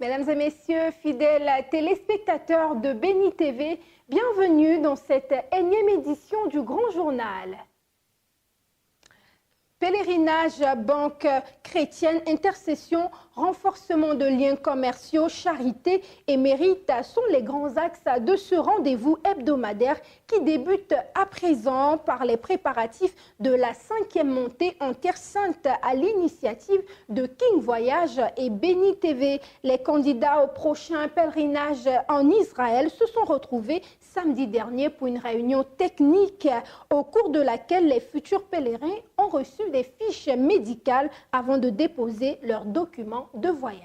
Mesdames et messieurs, fidèles téléspectateurs de Béni TV, bienvenue dans cette énième édition du Grand Journal. Pèlerinage, banque chrétienne, intercession, renforcement de liens commerciaux, charité et mérite sont les grands axes de ce rendez-vous hebdomadaire qui débute à présent par les préparatifs de la 5e montée en Terre Sainte à l'initiative de King Voyage et Béni TV. Les candidats au prochain pèlerinage en Israël se sont retrouvés samedi dernier pour une réunion technique au cours de laquelle les futurs pèlerins ont reçu des fiches médicales avant de déposer leurs documents de voyage.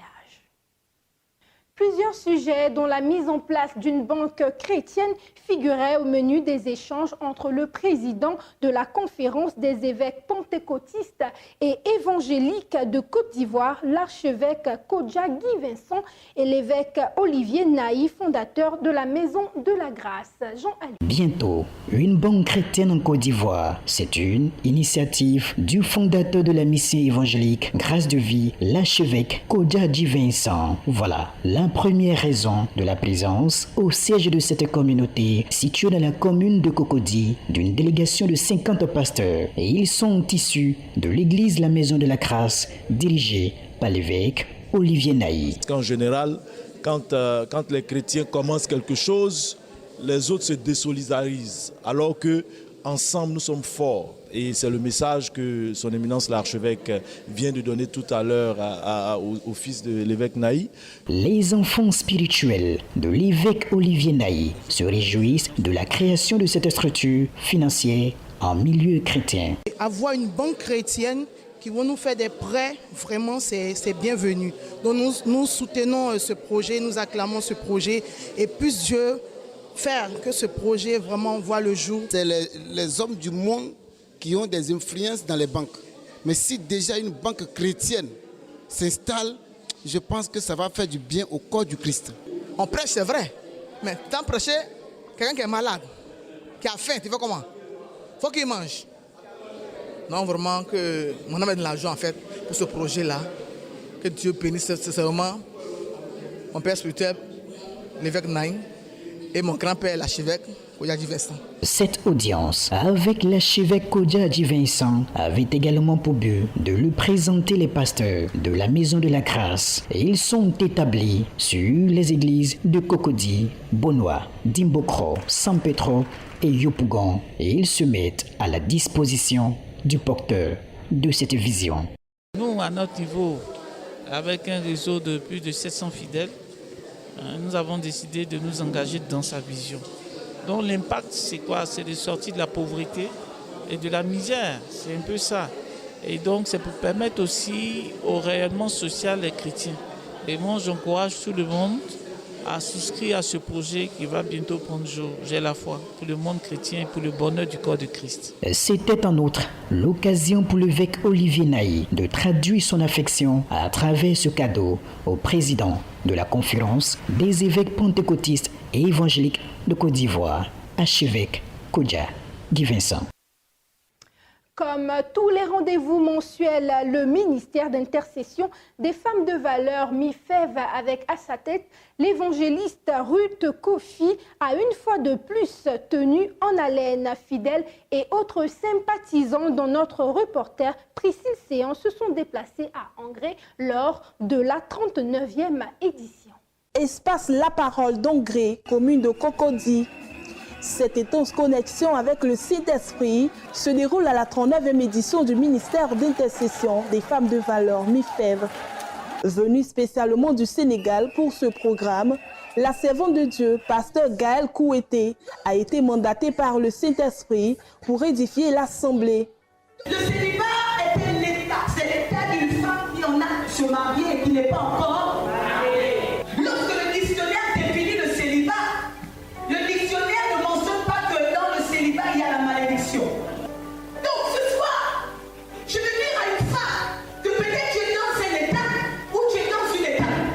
Plusieurs sujets dont la mise en place d'une banque chrétienne figuraient au menu des échanges entre le président de la conférence des évêques pentecôtistes et évangéliques de Côte d'Ivoire, l'archevêque Kodja Guy Vincent, et l'évêque Olivier Naï, fondateur de la Maison de la Grâce. Jean-Ali. Bientôt, une banque chrétienne en Côte d'Ivoire. C'est une initiative du fondateur de la mission évangélique Grâce de Vie, l'archevêque Kodja Guy Vincent. Voilà la première raison de la présence au siège de cette communauté située dans la commune de Cocody d'une délégation de 50 pasteurs. Et ils sont issus de l'église La Maison de la Grâce dirigée par l'évêque Olivier Naï. En général, quand les chrétiens commencent quelque chose, les autres se désolidarisent alors que ensemble nous sommes forts. Et c'est le message que son éminence l'archevêque vient de donner tout à l'heure au fils de l'évêque Naï. Les enfants spirituels de l'évêque Olivier Naï se réjouissent de la création de cette structure financière en milieu chrétien. Avoir une banque chrétienne qui va nous faire des prêts, vraiment c'est bienvenu. Donc nous soutenons ce projet, nous acclamons ce projet et puisse Dieu faire que ce projet vraiment voit le jour. C'est les hommes du monde qui ont des influences dans les banques. Mais si déjà une banque chrétienne s'installe, je pense que ça va faire du bien au corps du Christ. On prêche, c'est vrai. Mais tant prêcher, quelqu'un qui est malade, qui a faim, tu fais comment? Faut qu'il mange. Non, vraiment que mon âme ait de l'argent en fait pour ce projet-là. Que Dieu bénisse sincèrement mon père spirituel, l'évêque Naïm, et mon grand-père, l'archevêque Kodja Guy Vincent. Cette audience avec l'archevêque Kodja Guy Vincent avait également pour but de lui présenter les pasteurs de la Maison de la Grâce. Et ils sont établis sur les églises de Cocody, Bonois, Dimbokro, San Petro et Yopougon. Et ils se mettent à la disposition du porteur de cette vision. Nous, à notre niveau, avec un réseau de plus de 700 fidèles, nous avons décidé de nous engager dans sa vision. Donc l'impact, c'est quoi? C'est de sortir de la pauvreté et de la misère. C'est un peu ça. Et donc c'est pour permettre aussi au rayonnement social des chrétiens. Et moi, j'encourage tout le monde à souscrire à ce projet qui va bientôt prendre jour. J'ai la foi pour le monde chrétien et pour le bonheur du corps de Christ. C'était en outre l'occasion pour l'évêque Olivier Naï de traduire son affection à travers ce cadeau au président de la conférence des évêques pentecôtistes et évangéliques de Côte d'Ivoire, archevêque Kodja Guy Vincent. Comme tous les rendez-vous mensuels, le ministère d'intercession des femmes de valeur MIFEV avec à sa tête l'évangéliste Ruth Kofi a une fois de plus tenu en haleine fidèles et autres sympathisants dont notre reporter Priscille Séan se sont déplacés à Angré lors de la 39e édition. Espace La Parole d'Angré, commune de Cocody. Cette étanche connexion avec le Saint-Esprit se déroule à la 39e édition du ministère d'intercession des femmes de valeur MIFEV. Venue spécialement du Sénégal pour ce programme, la servante de Dieu, pasteur Gaël Kouété, a été mandatée par le Saint-Esprit pour édifier l'Assemblée. Le célibat est un état, c'est l'état d'une femme qui en a se marier et qui n'est pas encore mariée. Lorsque le dictionnaire définit le célibat, le dictionnaire ne mentionne pas que dans le célibat il y a la malédiction. Donc ce soir, je veux dire à une femme que peut-être tu es dans un état ou tu es dans une étape.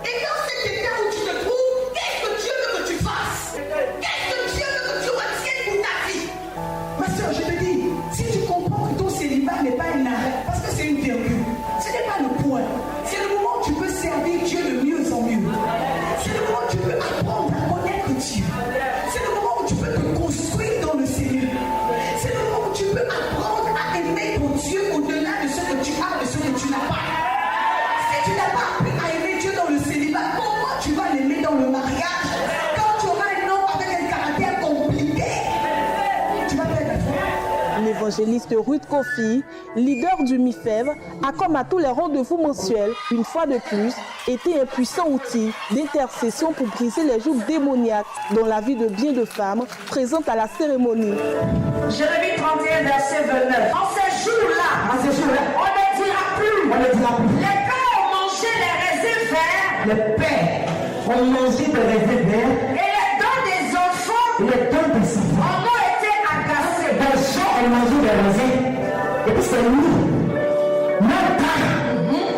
Et dans cet état où tu te trouves, qu'est-ce que Dieu veut que tu fasses? Qu'est-ce que Dieu veut que tu retiennes pour ta vie? Ma soeur, je te dis, si tu comprends que ton célibat n'est pas un arrêt, parce que c'est une virgule, ce n'est pas le point, c'est le moment L'évangéliste Ruth Kofi, leader du MIFEV, a comme à tous les rendez-vous mensuels, une fois de plus, été un puissant outil d'intercession pour briser les jougs démoniaques dans la vie de bien de femmes présentes à la cérémonie. Jérémie 31, verset 29. En ces jours-là, on ne dira plus. Les pères ont mangé les raisins verts. Les pères ont mangé les raisins verts. Et les dents des enfants en ont été agacés. Les gens ont mangé des raisins. Et puis c'est nous, même temps,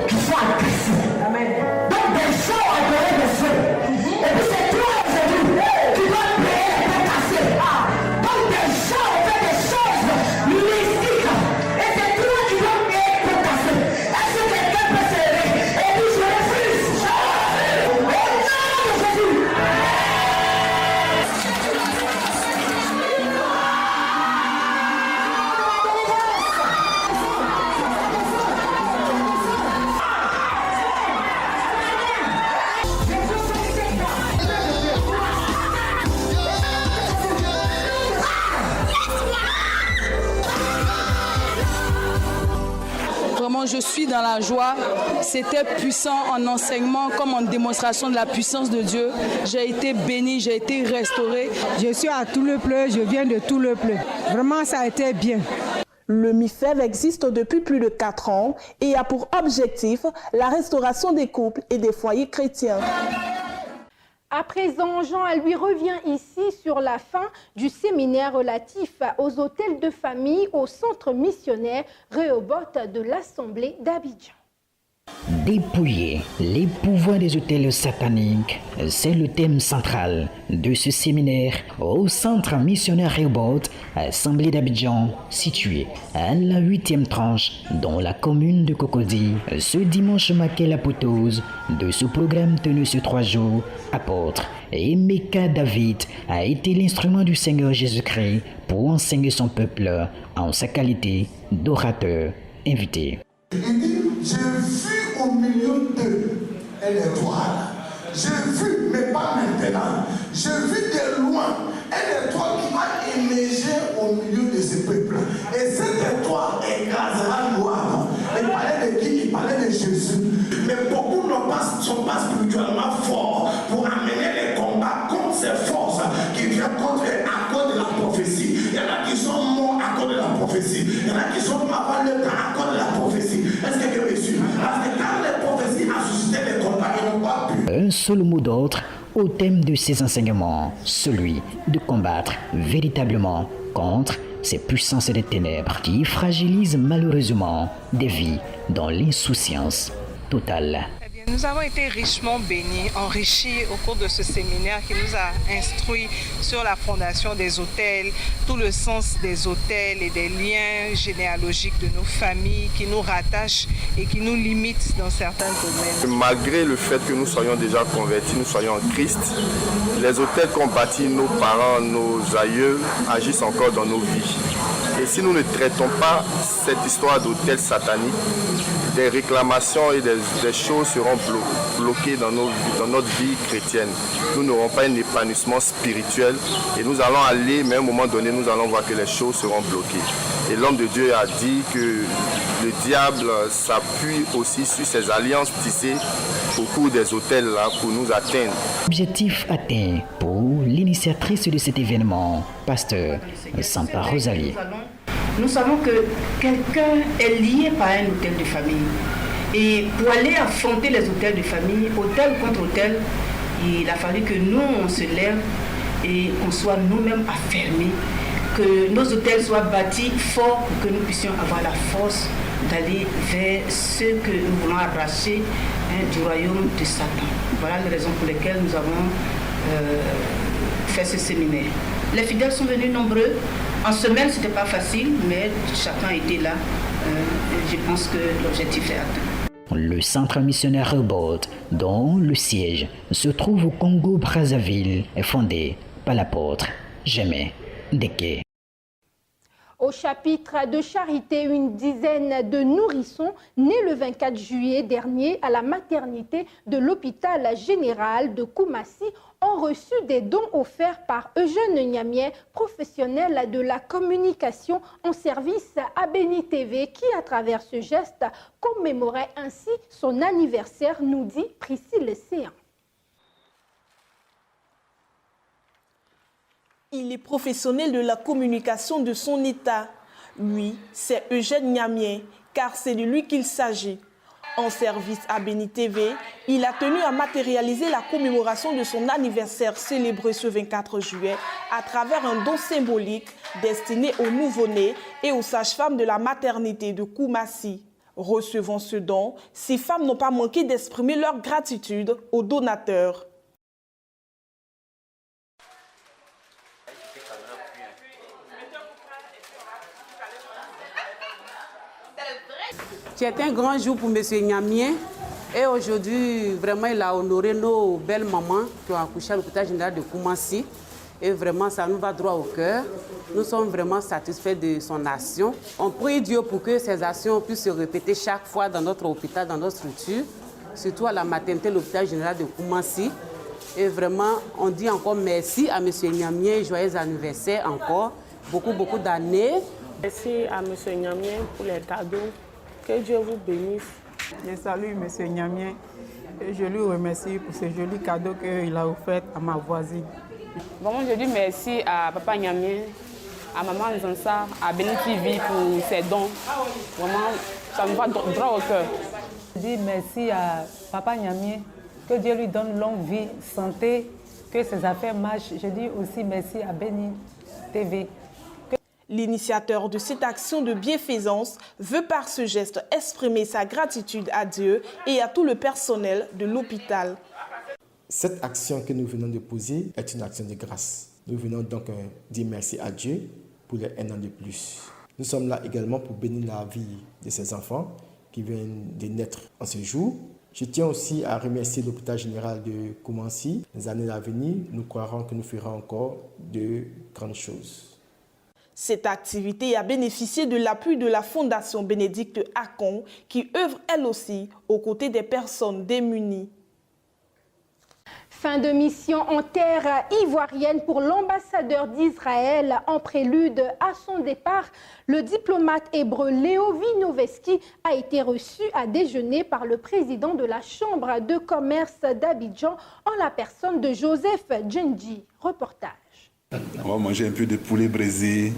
qui sont agacés. Amen. Donc des gens ont adoré des feux. Et puis c'est toi aujourd'hui qui dois payer les têtes cassées. Donc des gens ont fait des choses mystiques. Et c'est toi qui dois payer les têtes cassées. Est-ce que quelqu'un peut se lever et dire je refuse? Au nom de Jésus. Vraiment, je suis dans la joie. C'était puissant en enseignement comme en démonstration de la puissance de Dieu. J'ai été bénie, j'ai été restaurée. Je suis à Toulepleu, je viens de Toulepleu. Vraiment, ça a été bien. Le MIFEV existe depuis plus de 4 ans et a pour objectif la restauration des couples et des foyers chrétiens. À présent, Jean lui revient ici sur la fin du séminaire relatif aux hôtels de famille au centre missionnaire Rehoboth de l'Assemblée d'Abidjan. Dépouiller les pouvoirs des hôtels sataniques, c'est le thème central de ce séminaire au centre missionnaire Rehoboth, Assemblée d'Abidjan, situé à la 8e tranche dans la commune de Cocody. Ce dimanche marquait l'apothéose de ce programme tenu sur 3 jours. Apôtre Emeka David a été l'instrument du Seigneur Jésus-Christ pour enseigner son peuple en sa qualité d'orateur invité. Il dit, j'ai vu au milieu d'eux une étoile. J'ai vu, mais pas maintenant. J'ai vu de loin une étoile qui va émerger au milieu de ce peuple. Et cette étoile écrasera Noir. Il parlait de qui? Il parlait de Jésus. Mais beaucoup ne sont pas spirituellement forts pour amener les combats contre ces forces qui viennent contre à cause de la prophétie. Il y en a qui sont morts à cause de la prophétie. Il y en a qui sont morts avant le temps à cause de la prophétie. Est-ce que Dieu est sûr? Parce que quand les prophéties ont suscité les combats, ils n'ont pas pu. Un seul mot d'ordre au thème de ces enseignements, celui de combattre véritablement contre ces puissances des ténèbres qui fragilisent malheureusement des vies dans l'insouciance totale. Nous avons été richement bénis, enrichis au cours de ce séminaire qui nous a instruits sur la fondation des hôtels, tout le sens des hôtels et des liens généalogiques de nos familles qui nous rattachent et qui nous limitent dans certains domaines. Malgré le fait que nous soyons déjà convertis, nous soyons en Christ, les hôtels qu'ont bâtis nos parents, nos aïeux agissent encore dans nos vies. Et si nous ne traitons pas cette histoire d'hôtel satanique, des réclamations et des choses seront bloquées dans notre vie chrétienne. Nous n'aurons pas un épanouissement spirituel et nous allons aller, mais à un moment donné, nous allons voir que les choses seront bloquées. Et l'homme de Dieu a dit que le diable s'appuie aussi sur ces alliances tissées au cours des hôtels là pour nous atteindre. Objectif atteint pour l'initiatrice de cet événement, pasteur Sampa Rosalie. Nous savons que quelqu'un est lié par un hôtel de famille. Et pour aller affronter les hôtels de famille, hôtel contre hôtel, il a fallu que nous, on se lève et qu'on soit nous-mêmes affermés, que nos hôtels soient bâtis forts pour que nous puissions avoir la force d'aller vers ce que nous voulons arracher du royaume de Satan. Voilà les raisons pour lesquelles nous avons fait ce séminaire. Les fidèles sont venus nombreux. En semaine, ce n'était pas facile, mais chacun était là. Je pense que l'objectif est atteint. Le centre missionnaire Rehoboth, dont le siège se trouve au Congo-Brazzaville, est fondé par l'apôtre Jaime Ndeke. Au chapitre de charité, une dizaine de nourrissons nés le 24 juillet dernier à la maternité de l'hôpital général de Koumassi ont reçu des dons offerts par Eugène Niamien, professionnel de la communication en service à Béni TV, qui, à travers ce geste, commémorait ainsi son anniversaire, nous dit Priscille Séan. Il est professionnel de la communication de son État. Lui, c'est Eugène Niamien, car c'est de lui qu'il s'agit. En service à Béni TV, il a tenu à matérialiser la commémoration de son anniversaire célébré ce 24 juillet à travers un don symbolique destiné aux nouveau-nés et aux sages-femmes de la maternité de Koumassi. Recevant ce don, ces femmes n'ont pas manqué d'exprimer leur gratitude aux donateurs. C'est un grand jour pour M. Niamien et aujourd'hui, vraiment, il a honoré nos belles mamans qui ont accouché à l'hôpital général de Koumassi. Et vraiment, ça nous va droit au cœur. Nous sommes vraiment satisfaits de son action. On prie Dieu pour que ces actions puissent se répéter chaque fois dans notre hôpital, dans notre structure, surtout à la maternité, l'hôpital général de Koumassi. Et vraiment, on dit encore merci à M. Niamien, joyeux anniversaire encore, beaucoup d'années. Merci à M. Niamien pour les cadeaux. Que Dieu vous bénisse. Je salue M. Niamien et je lui remercie pour ce joli cadeau qu'il a offert à ma voisine. Vraiment, je dis merci à Papa Niamien, à Maman Zansa, à Béni TV pour ses dons. Vraiment, ça me va droit au cœur. Je dis merci à Papa Niamien, que Dieu lui donne longue vie, santé, que ses affaires marchent. Je dis aussi merci à Béni TV. L'initiateur de cette action de bienfaisance veut par ce geste exprimer sa gratitude à Dieu et à tout le personnel de l'hôpital. Cette action que nous venons de poser est une action de grâce. Nous venons donc dire merci à Dieu pour les 1 an de plus. Nous sommes là également pour bénir la vie de ces enfants qui viennent de naître en ce jour. Je tiens aussi à remercier l'hôpital général de Koumassi. Les années à venir, nous croirons que nous ferons encore de grandes choses. Cette activité a bénéficié de l'appui de la Fondation Bénédicte Akon, qui œuvre elle aussi aux côtés des personnes démunies. Fin de mission en terre ivoirienne pour l'ambassadeur d'Israël. En prélude à son départ, le diplomate hébreu Léo Vinovesky a été reçu à déjeuner par le président de la Chambre de commerce d'Abidjan en la personne de Joseph Djendji. Reportage. On va manger un peu de poulet braisé,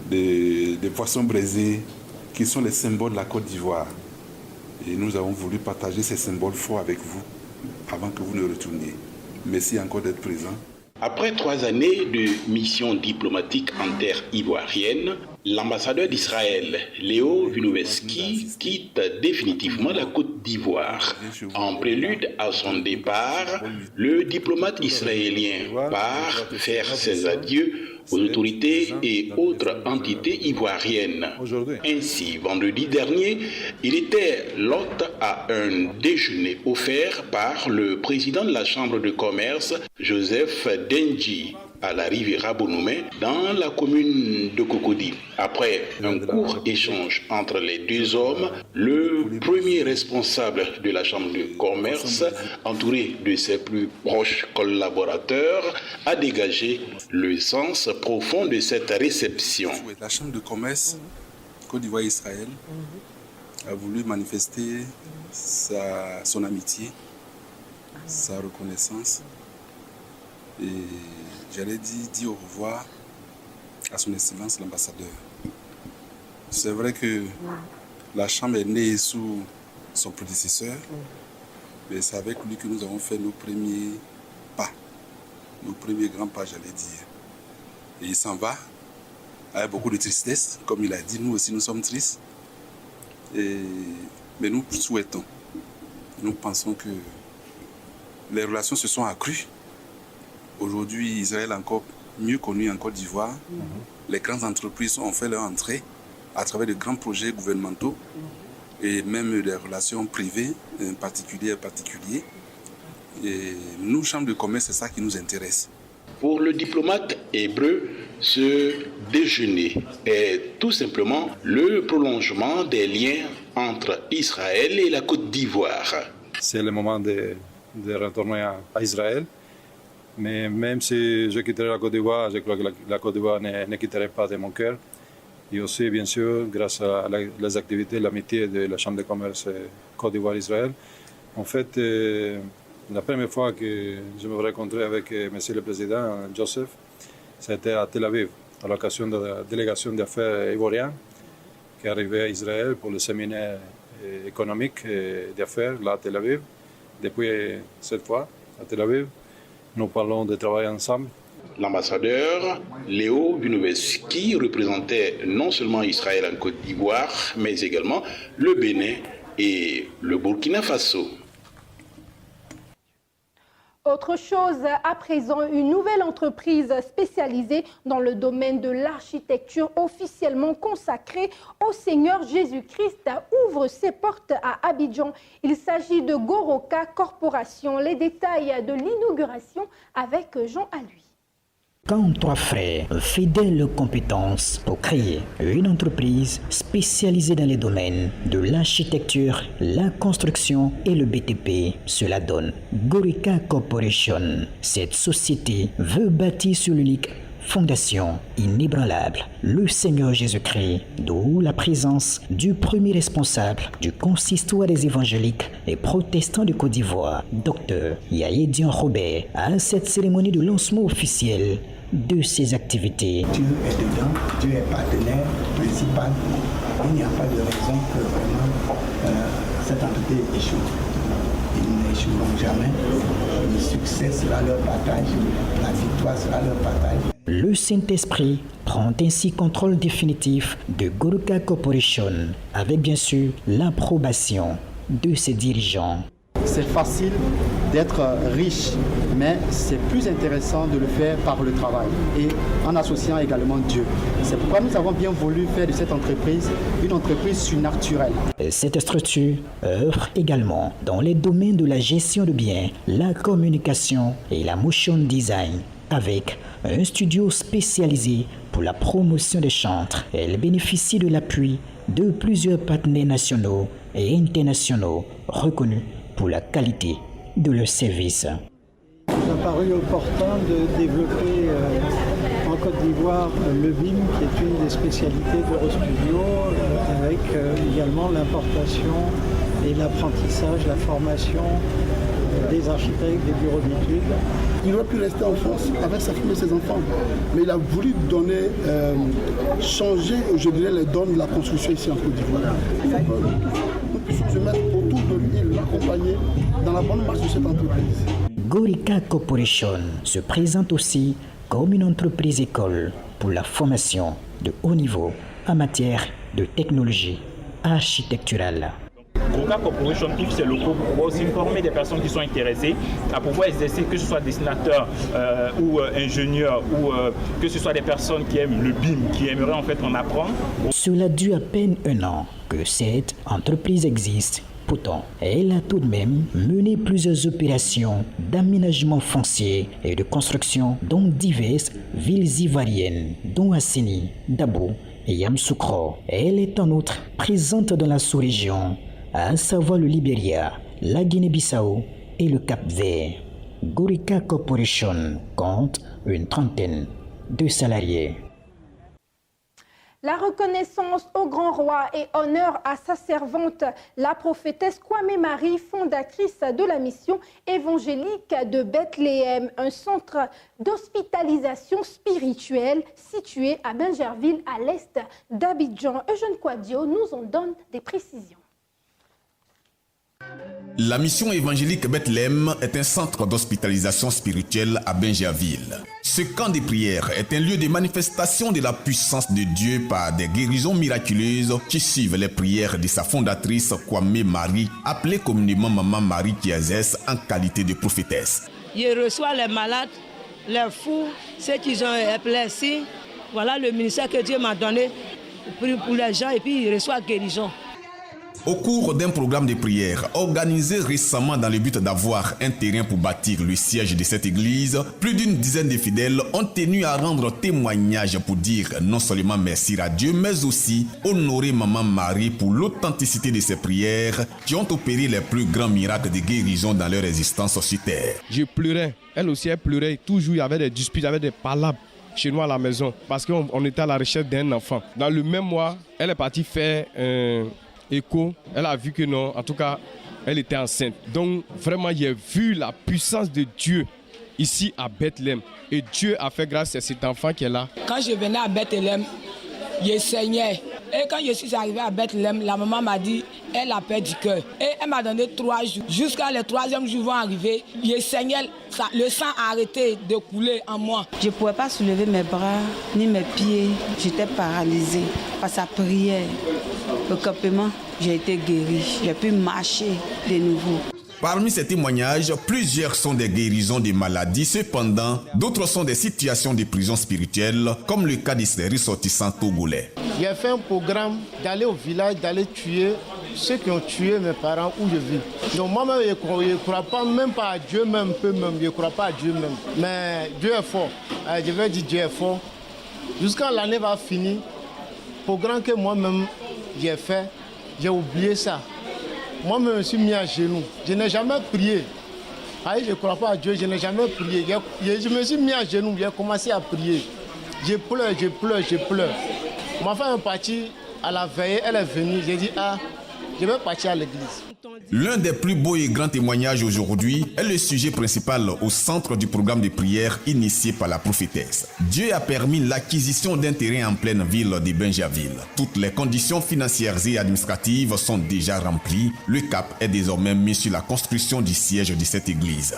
des poissons braisés, qui sont les symboles de la Côte d'Ivoire. Et nous avons voulu partager ces symboles forts avec vous avant que vous ne retourniez. Merci encore d'être présent. Après 3 années de mission diplomatique en terre ivoirienne, l'ambassadeur d'Israël, Léo Vinovesky, quitte définitivement la Côte d'Ivoire. En prélude à son départ, le diplomate israélien part faire ses adieux aux autorités et autres entités ivoiriennes. Ainsi, vendredi dernier, il était l'hôte à un déjeuner offert par le président de la Chambre de commerce, Joseph Djendji, à la Riviera Bonoumé, dans la commune de Cocody. Après un court échange entre les deux hommes, le premier responsable de la Chambre de commerce, entouré de ses plus proches collaborateurs, a dégagé le sens profond de cette réception. La Chambre de commerce Côte d'Ivoire-Israël a voulu manifester son amitié, sa reconnaissance et j'allais dire au revoir à son Excellence l'ambassadeur. C'est vrai que la Chambre est née sous son prédécesseur, mais c'est avec lui que nous avons fait nos premiers pas, nos premiers grands pas, j'allais dire. Et il s'en va avec beaucoup de tristesse, comme il a dit, nous aussi nous sommes tristes. Mais nous souhaitons, nous pensons que les relations se sont accrues. Aujourd'hui, Israël est encore mieux connu en Côte d'Ivoire. Les grandes entreprises ont fait leur entrée à travers de grands projets gouvernementaux et même des relations privées, particuliers. Et nous, Chambre de commerce, c'est ça qui nous intéresse. Pour le diplomate hébreu, ce déjeuner est tout simplement le prolongement des liens entre Israël et la Côte d'Ivoire. C'est le moment de retourner à Israël Mais même si je quitterai la Côte d'Ivoire, je crois que la Côte d'Ivoire ne quitterait pas de mon cœur. Et aussi, bien sûr, grâce à les activités, l'amitié de la Chambre de commerce Côte d'Ivoire-Israël. En fait, la première fois que je me rencontrais avec Monsieur le Président Joseph, c'était à Tel Aviv, à l'occasion de la délégation d'affaires ivoirienne qui est arrivée à Israël pour le séminaire économique d'affaires là à Tel Aviv. Depuis cette fois, à Tel Aviv, nous parlons de travailler ensemble. L'ambassadeur Léo Vunoveski représentait non seulement Israël en Côte d'Ivoire, mais également le Bénin et le Burkina Faso. Autre chose, à présent, une nouvelle entreprise spécialisée dans le domaine de l'architecture officiellement consacrée au Seigneur Jésus-Christ ouvre ses portes à Abidjan. Il s'agit de Goroka Corporation. Les détails de l'inauguration avec Jean Alui. Quand trois frères fédèrent leurs compétences pour créer une entreprise spécialisée dans les domaines de l'architecture, la construction et le BTP, cela donne Goroka Corporation. Cette société veut bâtir sur l'unique fondation inébranlable, le Seigneur Jésus-Christ, d'où la présence du premier responsable du consistoire des évangéliques et protestants de Côte d'Ivoire, Dr Yaye Dion Robert, à cette cérémonie de lancement officiel de ses activités. Dieu est dedans, Dieu est partenaire principal. Il n'y a pas de raison que vraiment cette entreprise échoue. Ils n'échoueront jamais. Le succès sera leur partage, la victoire sera leur partage. Le Saint-Esprit prend ainsi contrôle définitif de Goroka Corporation, avec bien sûr l'approbation de ses dirigeants. C'est facile d'être riche, mais c'est plus intéressant de le faire par le travail et en associant également Dieu. C'est pourquoi nous avons bien voulu faire de cette entreprise une entreprise surnaturelle. Cette structure œuvre également dans les domaines de la gestion de biens, la communication et la motion design, avec un studio spécialisé pour la promotion des chantres. Elle bénéficie de l'appui de plusieurs partenaires nationaux et internationaux reconnus pour la qualité de leur service. Il a paru opportun de développer en Côte d'Ivoire le BIM, qui est une des spécialités d'Eurostudio, avec également l'importation et l'apprentissage, la formation des architectes, des bureaux d'études. Il aurait pu rester en France avec sa femme et ses enfants, mais il a voulu donner, changer, je dirais, les dons de la construction ici en Côte d'Ivoire. Nous puissions se mettre autour de lui et l'accompagner dans la bonne marche de cette entreprise. Goroka Corporation se présente aussi comme une entreprise école pour la formation de haut niveau en matière de technologie architecturale. Goroka Corporation ouvre ses locaux pour aussi former des personnes qui sont intéressées à pouvoir exercer, que ce soit dessinateurs ou ingénieurs ou que ce soit des personnes qui aiment le BIM, qui aimeraient en fait en apprendre. Cela dure à peine un an que cette entreprise existe. Pourtant, elle a tout de même mené plusieurs opérations d'aménagement foncier et de construction dans diverses villes ivoiriennes, dont Assini, Dabo et Yamoussoukro. Elle est en outre présente dans la sous-région, à savoir le Libéria, la Guinée-Bissau et le Cap-Vert. Goroka Corporation compte une trentaine de salariés. La reconnaissance au grand roi et honneur à sa servante, la prophétesse Kwame Marie, fondatrice de la mission évangélique de Bethléem, un centre d'hospitalisation spirituelle situé à Bingerville, à l'est d'Abidjan. Eugène Kouadio nous en donne des précisions. La mission évangélique Bethléem est un centre d'hospitalisation spirituelle à Bingerville. Ce camp de prière est un lieu de manifestation de la puissance de Dieu par des guérisons miraculeuses qui suivent les prières de sa fondatrice Kwame Marie, appelée communément Maman Marie, qui exerce en qualité de prophétesse. Je reçois les malades, les fous, ceux qui ont épilepsie. Voilà le ministère que Dieu m'a donné pour les gens et puis il reçoit guérison. Au cours d'un programme de prière organisé récemment dans le but d'avoir un terrain pour bâtir le siège de cette église, plus d'une dizaine de fidèles ont tenu à rendre témoignage pour dire non seulement merci à Dieu, mais aussi honorer Maman Marie pour l'authenticité de ses prières qui ont opéré les plus grands miracles de guérison dans leur existence sur terre. Je pleurais, elle aussi elle pleurait, toujours il y avait des disputes, il y avait des palabres chez nous à la maison parce qu'on était à la recherche d'un enfant. Dans le même mois, elle est partie faire un écho, elle a vu que non, en tout cas, elle était enceinte. Donc vraiment, j'ai vu la puissance de Dieu ici à Bethléem. Et Dieu a fait grâce à cet enfant qui est là. Quand je venais à Bethléem, je saignais. Et quand je suis arrivé à Bethléem, la maman m'a dit, elle a peur du cœur. Et elle m'a donné 3 jours. Jusqu'à le 3e jour vont arriver, je saignais, le sang a arrêté de couler en moi. Je ne pouvais pas soulever mes bras ni mes pieds. J'étais paralysée par sa prière. Au campement, j'ai été guérie. J'ai pu marcher de nouveau. Parmi ces témoignages, plusieurs sont des guérisons de maladies. Cependant, d'autres sont des situations de prison spirituelle, comme le cas de ces ressortissants togolais. J'ai fait un programme d'aller au village, d'aller tuer ceux qui ont tué mes parents où je vis. Donc moi-même, je ne crois pas même pas à Dieu, même peu même. Je ne crois pas à Dieu même. Mais Dieu est fort. Je vais dire Dieu est fort. Jusqu'à l'année va finir, programme que moi-même j'ai fait, j'ai oublié ça. Moi, je me suis mis à genoux. Je n'ai jamais prié. Je ne crois pas à Dieu, je n'ai jamais prié. Je me suis mis à genoux, j'ai commencé à prier. Je pleure. Ma femme est partie à la veille, elle est venue. J'ai dit, je vais partir à l'église. L'un des plus beaux et grands témoignages aujourd'hui est le sujet principal au centre du programme de prière initié par la prophétesse. Dieu a permis l'acquisition d'un terrain en pleine ville de Benjaville. Toutes les conditions financières et administratives sont déjà remplies. Le cap est désormais mis sur la construction du siège de cette église.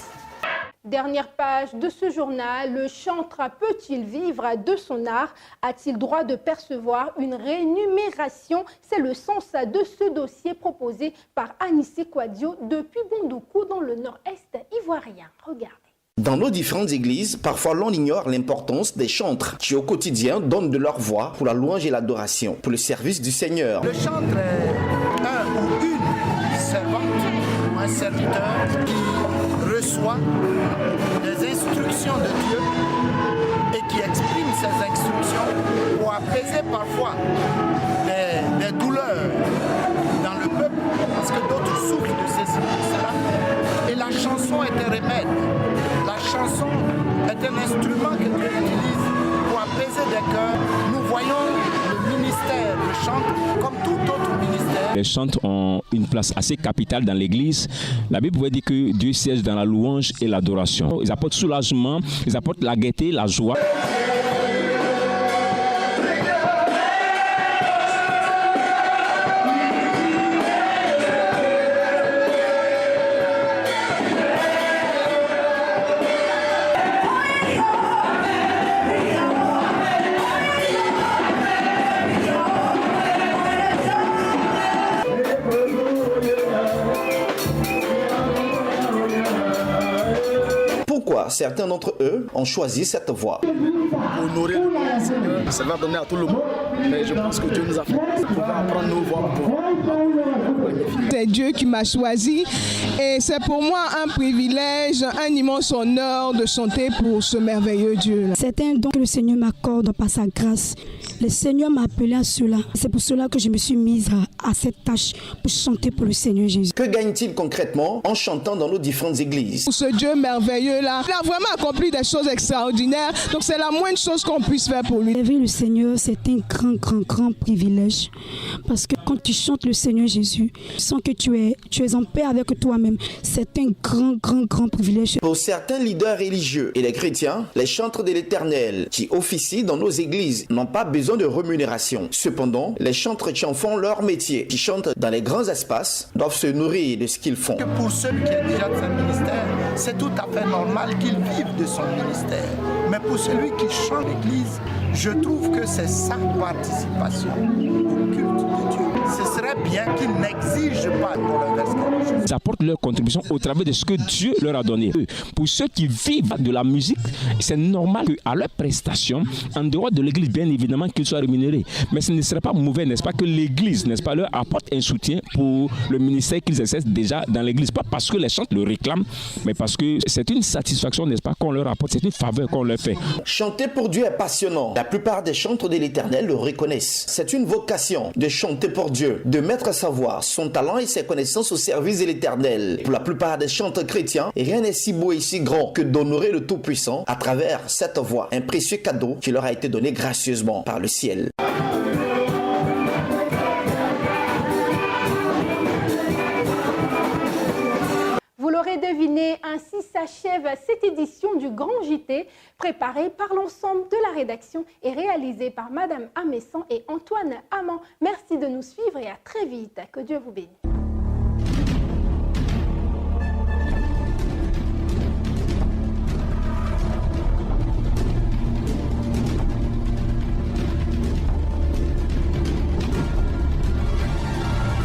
Dernière page de ce journal, le chantre peut-il vivre de son art? A-t-il droit de percevoir une rémunération? C'est le sens de ce dossier proposé par Anissé Kouadio depuis Bondoukou dans le nord-est ivoirien. Regardez. Dans nos différentes églises, parfois l'on ignore l'importance des chantres qui au quotidien donnent de leur voix pour la louange et l'adoration, pour le service du Seigneur. Le chantre est un ou une servante ou un serviteur qui reçoit des instructions de Dieu et qui exprime ces instructions pour apaiser parfois des douleurs dans le peuple parce que d'autres souffrent de cela. Et la chanson est un remède. La chanson est un instrument que Dieu utilise pour apaiser des cœurs. Nous voyons le ministère de chant comme tout autre ministère. Les chantres ont une place assez capitale dans l'église. La Bible pouvait dire que Dieu siège dans la louange et l'adoration. Ils apportent soulagement, ils apportent la gaieté, la joie. Certains d'entre eux ont choisi cette voie. Honorer le Seigneur, ça va donner à tout le monde. Mais je pense que Dieu nous a fait pouvoir apprendre nos voix pour c'est Dieu qui m'a choisi et c'est pour moi un privilège, un immense honneur de chanter pour ce merveilleux Dieu. C'est un don que le Seigneur m'accorde par sa grâce. Le Seigneur m'a appelé à cela. C'est pour cela que je me suis mise à cette tâche pour chanter pour le Seigneur Jésus. Que gagne-t-il concrètement en chantant dans nos différentes églises? Pour ce Dieu merveilleux-là, il a vraiment accompli des choses extraordinaires. Donc c'est la moindre chose qu'on puisse faire pour lui. Servir le Seigneur, c'est un grand privilège. Parce que quand tu chantes le Seigneur Jésus, tu sens que tu es en paix avec toi-même. C'est un grand privilège. Pour certains leaders religieux et les chrétiens, les chantres de l'Éternel qui officient dans nos églises n'ont pas besoin de rémunération. Cependant, les chantres qui en font leur métier, qui chantent dans les grands espaces, doivent se nourrir de ce qu'ils font. Pour celui qui est déjà de son ministère, c'est tout à fait normal qu'il vive de son ministère. Mais pour celui qui chante l'église, Je trouve que c'est sa participation au culte de Dieu. Ce serait bien qu'ils n'exigent pas qu'on leur verse quelque chose. Ils apportent leur contribution au travers de ce que Dieu leur a donné. Pour ceux qui vivent de la musique, c'est normal qu'à leur prestation, en dehors de l'église, bien évidemment, qu'ils soient rémunérés. Mais ce ne serait pas mauvais, n'est-ce pas, que l'église, n'est-ce pas, leur apporte un soutien pour le ministère qu'ils exercent déjà dans l'église. Pas parce que les chants le réclament, mais parce que c'est une satisfaction, n'est-ce pas, qu'on leur apporte, c'est une faveur qu'on leur fait. Chanter pour Dieu est passionnant. La plupart des chantres de l'Éternel le reconnaissent. C'est une vocation de chanter pour Dieu, de mettre sa voix, son talent et ses connaissances au service de l'Éternel. Pour la plupart des chanteurs chrétiens, rien n'est si beau et si grand que d'honorer le Tout-Puissant à travers cette voix, un précieux cadeau qui leur a été donné gracieusement par le ciel. Vous l'aurez deviné, ainsi s'achève cette édition du Grand JT, préparée par l'ensemble de la rédaction et réalisée par Madame Amessan et Antoine Amand. Merci de nous suivre et à très vite. Que Dieu vous bénisse.